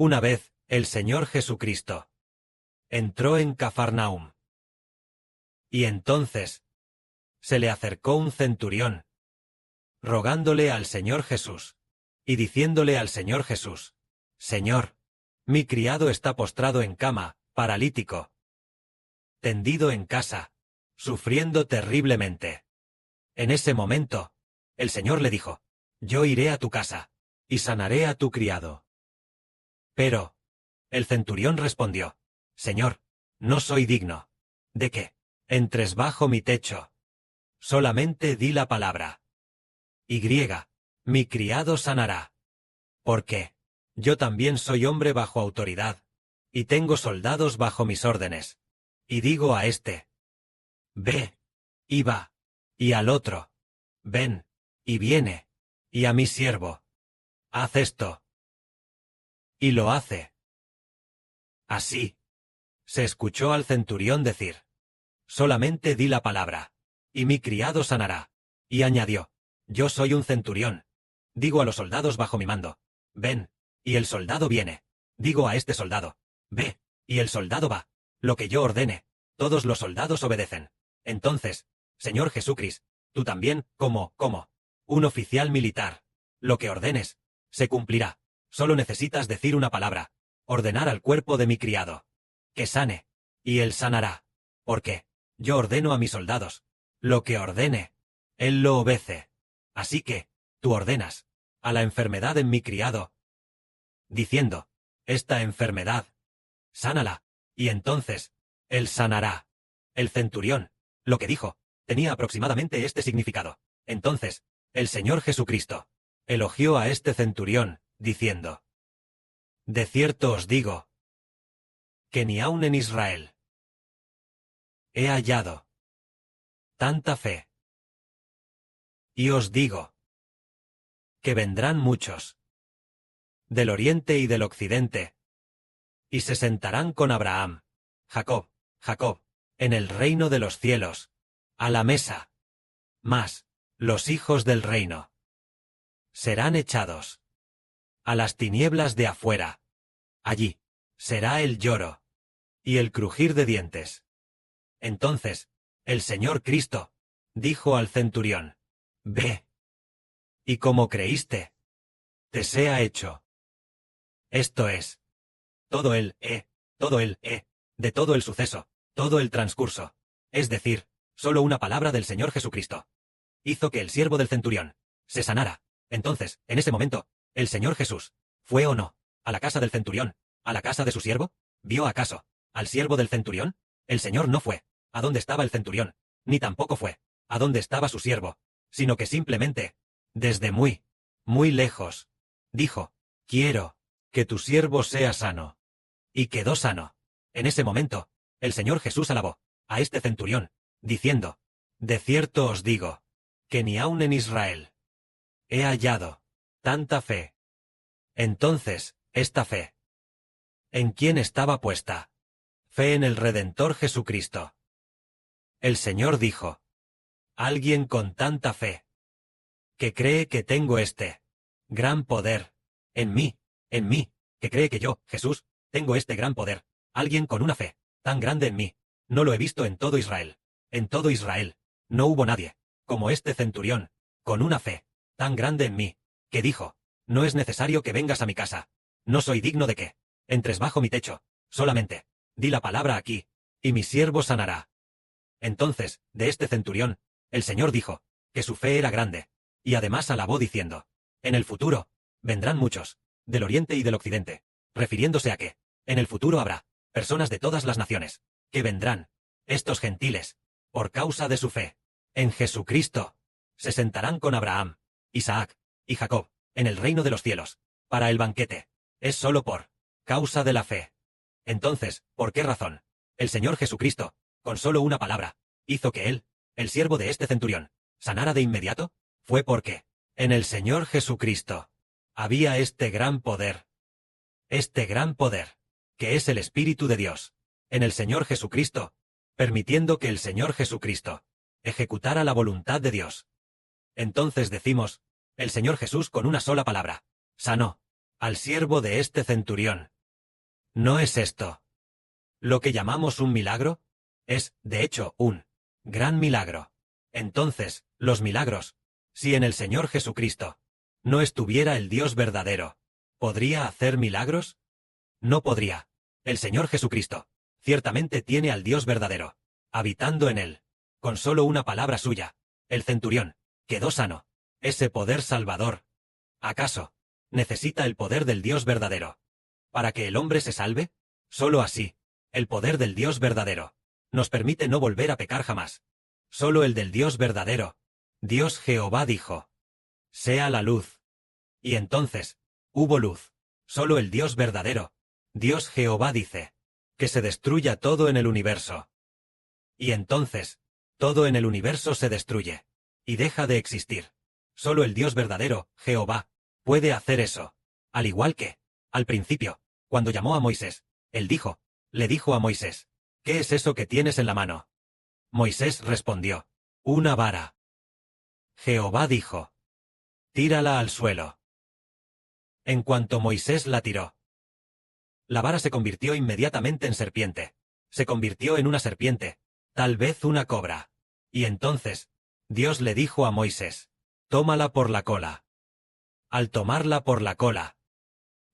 Una vez, el Señor Jesucristo entró en Cafarnaum. Y entonces se le acercó un centurión, rogándole al Señor Jesús, y diciéndole al Señor Jesús: Señor, mi criado está postrado en cama, paralítico, tendido en casa, sufriendo terriblemente. En ese momento, el Señor le dijo: Yo iré a tu casa, y sanaré a tu criado. Pero el centurión respondió: Señor, no soy digno de que entres bajo mi techo. Solamente di la palabra, y mi criado sanará. Porque yo también soy hombre bajo autoridad, y tengo soldados bajo mis órdenes. Y digo a este: ve, y va, y al otro: ven, y viene, y a mi siervo: haz esto. Y lo hace. Así se escuchó al centurión decir: solamente di la palabra, y mi criado sanará. Y añadió: yo soy un centurión. Digo a los soldados bajo mi mando: ven, y el soldado viene. Digo a este soldado: ve, y el soldado va. Lo que yo ordene, todos los soldados obedecen. Entonces, Señor Jesucristo, tú también, como un oficial militar, lo que ordenes se cumplirá. Solo necesitas decir una palabra: ordenar al cuerpo de mi criado que sane, y él sanará. Porque yo ordeno a mis soldados lo que ordene, él lo obedece. Así que tú ordenas a la enfermedad en mi criado, diciendo: esta enfermedad, sánala, y entonces él sanará. El centurión, lo que dijo, tenía aproximadamente este significado. Entonces el Señor Jesucristo elogió a este centurión, diciendo: de cierto os digo que ni aun en Israel he hallado tanta fe. Y os digo que vendrán muchos del oriente y del occidente, y se sentarán con Abraham, Jacob, en el reino de los cielos, a la mesa. Mas los hijos del reino serán echados a las tinieblas de afuera. Allí será el lloro y el crujir de dientes. Entonces el Señor Cristo dijo al centurión: ve, y como creíste, te sea hecho. Esto es, todo el de todo el suceso, todo el transcurso, es decir, solo una palabra del Señor Jesucristo, hizo que el siervo del centurión se sanara. Entonces, en ese momento, el Señor Jesús ¿fue o no a la casa del centurión, a la casa de su siervo? ¿Vio acaso al siervo del centurión? El Señor no fue a donde estaba el centurión, ni tampoco fue a donde estaba su siervo, sino que simplemente, desde muy lejos, dijo: quiero que tu siervo sea sano. Y quedó sano. En ese momento, el Señor Jesús alabó a este centurión, diciendo: de cierto os digo que ni aun en Israel he hallado tanta fe. Entonces, esta fe, ¿en quién estaba puesta? Fe en el Redentor Jesucristo. El Señor dijo: alguien con tanta fe, que cree que tengo este gran poder en mí, que cree que yo, Jesús, tengo este gran poder. Alguien con una fe tan grande en mí, no lo he visto en todo Israel. En todo Israel no hubo nadie como este centurión, con una fe tan grande en mí, que dijo: no es necesario que vengas a mi casa. No soy digno de que entres bajo mi techo. Solamente di la palabra aquí, y mi siervo sanará. Entonces, de este centurión, el Señor dijo que su fe era grande, y además alabó diciendo: en el futuro vendrán muchos del oriente y del occidente, refiriéndose a que en el futuro habrá personas de todas las naciones que vendrán. Estos gentiles, por causa de su fe en Jesucristo, se sentarán con Abraham, Isaac y Jacob en el reino de los cielos para el banquete. Es solo por causa de la fe. Entonces, ¿por qué razón el Señor Jesucristo, con solo una palabra, hizo que él, el siervo de este centurión, sanara de inmediato? Fue porque en el Señor Jesucristo había este gran poder, que es el Espíritu de Dios, en el Señor Jesucristo, permitiendo que el Señor Jesucristo ejecutara la voluntad de Dios. Entonces decimos: el Señor Jesús con una sola palabra sanó al siervo de este centurión. ¿No es esto lo que llamamos un milagro? Es, de hecho, un gran milagro. Entonces, los milagros, si en el Señor Jesucristo no estuviera el Dios verdadero, ¿podría hacer milagros? No podría. El Señor Jesucristo ciertamente tiene al Dios verdadero habitando en él. Con solo una palabra suya, el centurión quedó sano. Ese poder salvador, ¿acaso necesita el poder del Dios verdadero para que el hombre se salve? Solo así, el poder del Dios verdadero nos permite no volver a pecar jamás. Solo el del Dios verdadero. Dios Jehová dijo: sea la luz. Y entonces, hubo luz. Solo el Dios verdadero. Dios Jehová dice: que se destruya todo en el universo. Y entonces, todo en el universo se destruye y deja de existir. Solo el Dios verdadero, Jehová, puede hacer eso. Al igual que, al principio, cuando llamó a Moisés, él le dijo a Moisés: ¿qué es eso que tienes en la mano? Moisés respondió: una vara. Jehová dijo: tírala al suelo. En cuanto Moisés la tiró, la vara se convirtió inmediatamente en serpiente. Se convirtió en una serpiente, tal vez una cobra. Y entonces, Dios le dijo a Moisés: tómala por la cola. Al tomarla por la cola,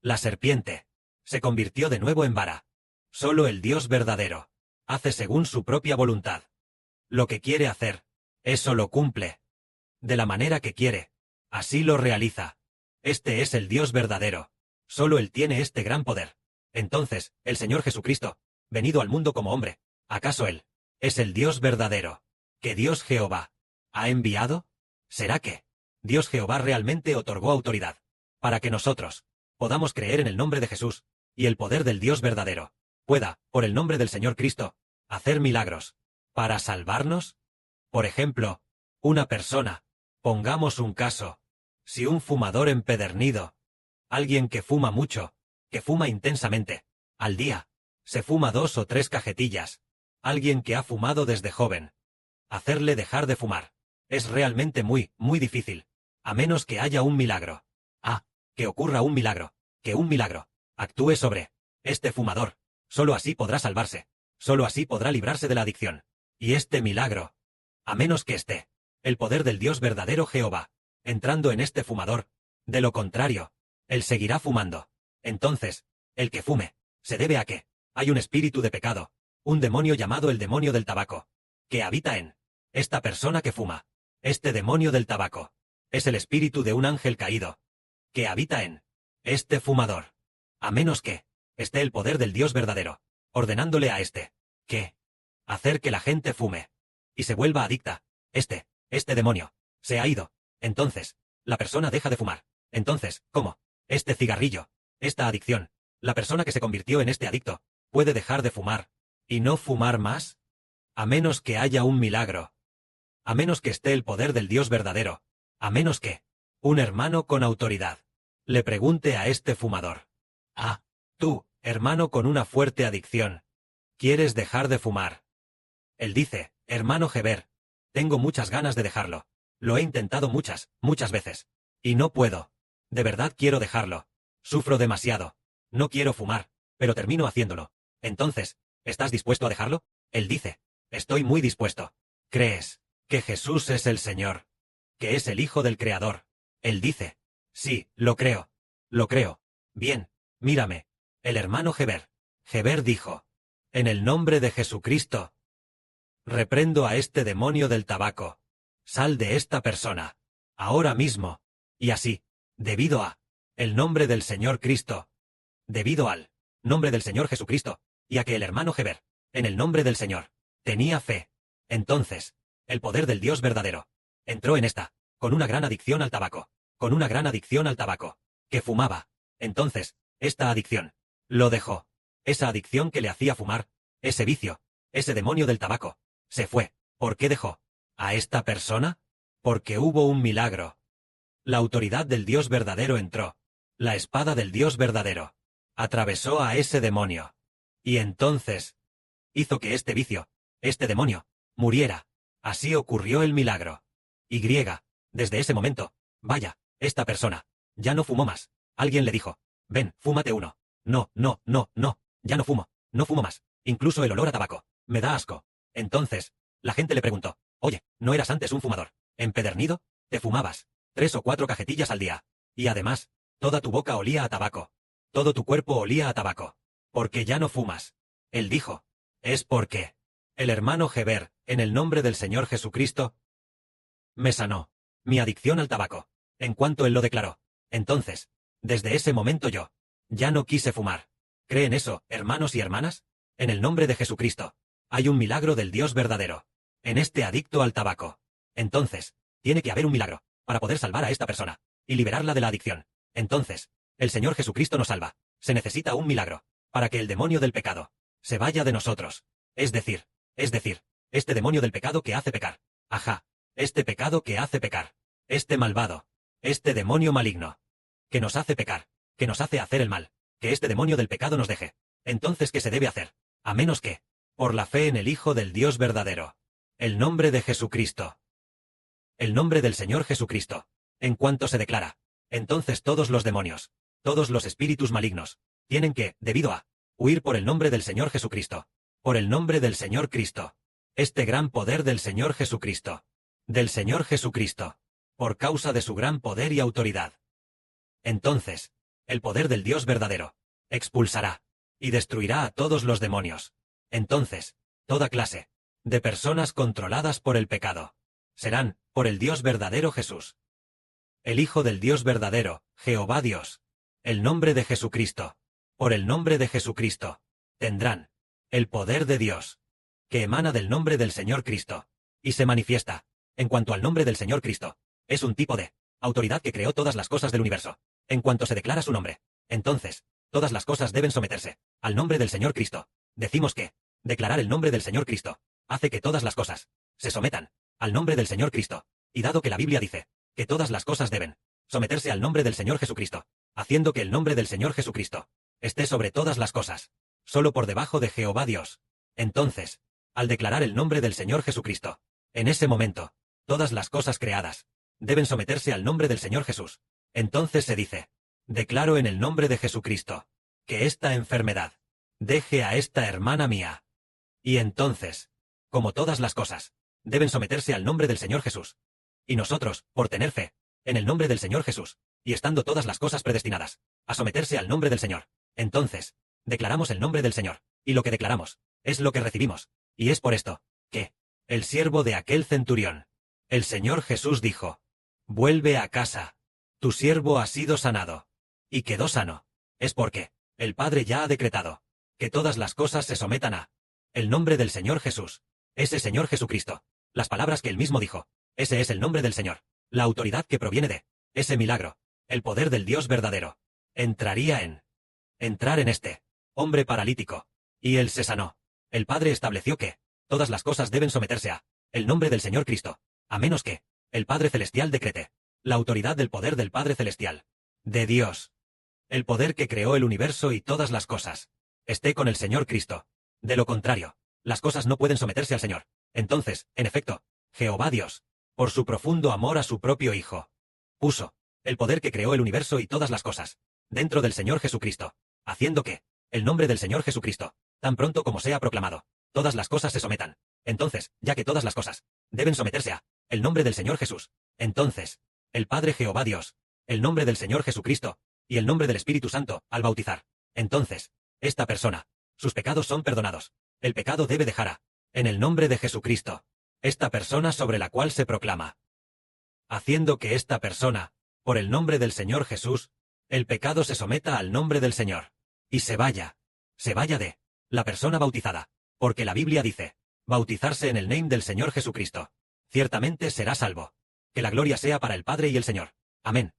la serpiente se convirtió de nuevo en vara. Solo el Dios verdadero hace según su propia voluntad. Lo que quiere hacer, eso lo cumple. De la manera que quiere, así lo realiza. Este es el Dios verdadero. Solo Él tiene este gran poder. Entonces, el Señor Jesucristo, venido al mundo como hombre, ¿acaso Él es el Dios verdadero que Dios Jehová ha enviado? ¿Será que Dios Jehová realmente otorgó autoridad para que nosotros podamos creer en el nombre de Jesús y el poder del Dios verdadero pueda, por el nombre del Señor Cristo, hacer milagros para salvarnos? Por ejemplo, una persona, pongamos un caso, si un fumador empedernido, alguien que fuma mucho, que fuma intensamente, al día, se fuma 2 o 3 cajetillas, alguien que ha fumado desde joven, hacerle dejar de fumar, es realmente muy, muy difícil, a menos que haya un milagro. Que ocurra un milagro, que un milagro actúe sobre este fumador, solo así podrá salvarse, solo así podrá librarse de la adicción. Y este milagro, a menos que esté el poder del Dios verdadero Jehová entrando en este fumador, de lo contrario, él seguirá fumando. Entonces, el que fume, se debe a que hay un espíritu de pecado, un demonio llamado el demonio del tabaco, que habita en esta persona que fuma. Este demonio del tabaco es el espíritu de un ángel caído, que habita en este fumador. A menos que esté el poder del Dios verdadero, ordenándole a que hacer que la gente fume y se vuelva adicta. Este demonio se ha ido. Entonces, la persona deja de fumar. Entonces, ¿cómo? Este cigarrillo, esta adicción, la persona que se convirtió en este adicto, puede dejar de fumar y no fumar más, a menos que haya un milagro, a menos que esté el poder del Dios verdadero, a menos que un hermano con autoridad le pregunte a este fumador: tú, hermano con una fuerte adicción, ¿quieres dejar de fumar? Él dice: hermano Heber, tengo muchas ganas de dejarlo. Lo he intentado muchas, muchas veces. Y no puedo. De verdad quiero dejarlo. Sufro demasiado. No quiero fumar, pero termino haciéndolo. Entonces, ¿estás dispuesto a dejarlo? Él dice: estoy muy dispuesto. ¿Crees que Jesús es el Señor? ¿Que es el Hijo del Creador? Él dice: sí, lo creo. Lo creo. Bien, mírame. El hermano Heber. Heber dijo: en el nombre de Jesucristo, reprendo a este demonio del tabaco. Sal de esta persona. Ahora mismo. Y así, debido a el nombre del Señor Cristo, debido al nombre del Señor Jesucristo, y a que el hermano Heber, en el nombre del Señor, tenía fe. Entonces, el poder del Dios verdadero entró en esta, con una gran adicción al tabaco, con una gran adicción al tabaco, que fumaba. Entonces, esta adicción lo dejó. Esa adicción que le hacía fumar, ese vicio, ese demonio del tabaco, se fue. ¿Por qué dejó a esta persona? Porque hubo un milagro. La autoridad del Dios verdadero entró. La espada del Dios verdadero atravesó a ese demonio. Y entonces hizo que este vicio, este demonio, muriera. Así ocurrió el milagro. Y desde ese momento, vaya, esta persona ya no fumó más. Alguien le dijo: ven, fúmate uno. No, no, no, no, ya no fumo, no fumo más. Incluso el olor a tabaco, me da asco. Entonces, la gente le preguntó, oye, ¿no eras antes un fumador empedernido? Te fumabas 3 o 4 cajetillas al día. Y además, toda tu boca olía a tabaco. Todo tu cuerpo olía a tabaco. ¿Por qué ya no fumas? Él dijo, es porque el hermano Heber, en el nombre del Señor Jesucristo, me sanó mi adicción al tabaco. En cuanto él lo declaró. Entonces, desde ese momento yo ya no quise fumar. ¿Creen eso, hermanos y hermanas? En el nombre de Jesucristo. Hay un milagro del Dios verdadero. En este adicto al tabaco. Entonces, tiene que haber un milagro, para poder salvar a esta persona, y liberarla de la adicción. Entonces, el Señor Jesucristo nos salva. Se necesita un milagro, para que el demonio del pecado se vaya de nosotros. Es decir, este demonio del pecado que hace pecar. Ajá, este pecado que hace pecar. Este malvado. Este demonio maligno. Que nos hace pecar. Que nos hace hacer el mal. Que este demonio del pecado nos deje. Entonces, ¿qué se debe hacer? A menos que, por la fe en el Hijo del Dios verdadero. El nombre de Jesucristo. El nombre del Señor Jesucristo. En cuanto se declara, entonces todos los demonios, todos los espíritus malignos, tienen que, debido a, huir por el nombre del Señor Jesucristo. Por el nombre del Señor Cristo. Este gran poder del Señor Jesucristo. Del Señor Jesucristo. Por causa de su gran poder y autoridad. Entonces, el poder del Dios verdadero expulsará y destruirá a todos los demonios. Entonces, toda clase de personas controladas por el pecado serán, por el Dios verdadero Jesús. El Hijo del Dios verdadero, Jehová Dios. El nombre de Jesucristo. Por el nombre de Jesucristo. Tendrán el poder de Dios, que emana del nombre del Señor Cristo, y se manifiesta, en cuanto al nombre del Señor Cristo. Es un tipo de autoridad que creó todas las cosas del universo. En cuanto se declara su nombre, entonces, todas las cosas deben someterse al nombre del Señor Cristo. Decimos que, declarar el nombre del Señor Cristo, hace que todas las cosas se sometan al nombre del Señor Cristo. Y dado que la Biblia dice que todas las cosas deben someterse al nombre del Señor Jesucristo, haciendo que el nombre del Señor Jesucristo esté sobre todas las cosas, solo por debajo de Jehová Dios. Entonces, al declarar el nombre del Señor Jesucristo, en ese momento, todas las cosas creadas deben someterse al nombre del Señor Jesús. Entonces se dice, declaro en el nombre de Jesucristo, que esta enfermedad deje a esta hermana mía. Y entonces, como todas las cosas deben someterse al nombre del Señor Jesús. Y nosotros, por tener fe en el nombre del Señor Jesús, y estando todas las cosas predestinadas a someterse al nombre del Señor, entonces, declaramos el nombre del Señor, y lo que declaramos es lo que recibimos. Y es por esto que el siervo de aquel centurión, el Señor Jesús dijo, vuelve a casa, tu siervo ha sido sanado. Y quedó sano. Es porque el Padre ya ha decretado que todas las cosas se sometan a el nombre del Señor Jesús, ese Señor Jesucristo. Las palabras que él mismo dijo, ese es el nombre del Señor, la autoridad que proviene de ese milagro, el poder del Dios verdadero. Entrar en este hombre paralítico, y él se sanó. El Padre estableció que todas las cosas deben someterse a el nombre del Señor Cristo, a menos que el Padre Celestial decrete la autoridad del poder del Padre Celestial, de Dios, el poder que creó el universo y todas las cosas, esté con el Señor Cristo. De lo contrario, las cosas no pueden someterse al Señor. Entonces, en efecto, Jehová Dios, por su profundo amor a su propio Hijo, puso el poder que creó el universo y todas las cosas dentro del Señor Jesucristo, haciendo que el nombre del Señor Jesucristo, tan pronto como sea proclamado, todas las cosas se sometan. Entonces, ya que todas las cosas deben someterse a el nombre del Señor Jesús, entonces, el Padre Jehová Dios, el nombre del Señor Jesucristo, y el nombre del Espíritu Santo, al bautizar, entonces, esta persona, sus pecados son perdonados. El pecado debe dejar a, en el nombre de Jesucristo, esta persona sobre la cual se proclama, haciendo que esta persona, por el nombre del Señor Jesús, el pecado se someta al nombre del Señor, y se vaya de la persona bautizada, porque la Biblia dice, bautizarse en el nombre del Señor Jesucristo. Ciertamente será salvo. Que la gloria sea para el Padre y el Señor. Amén.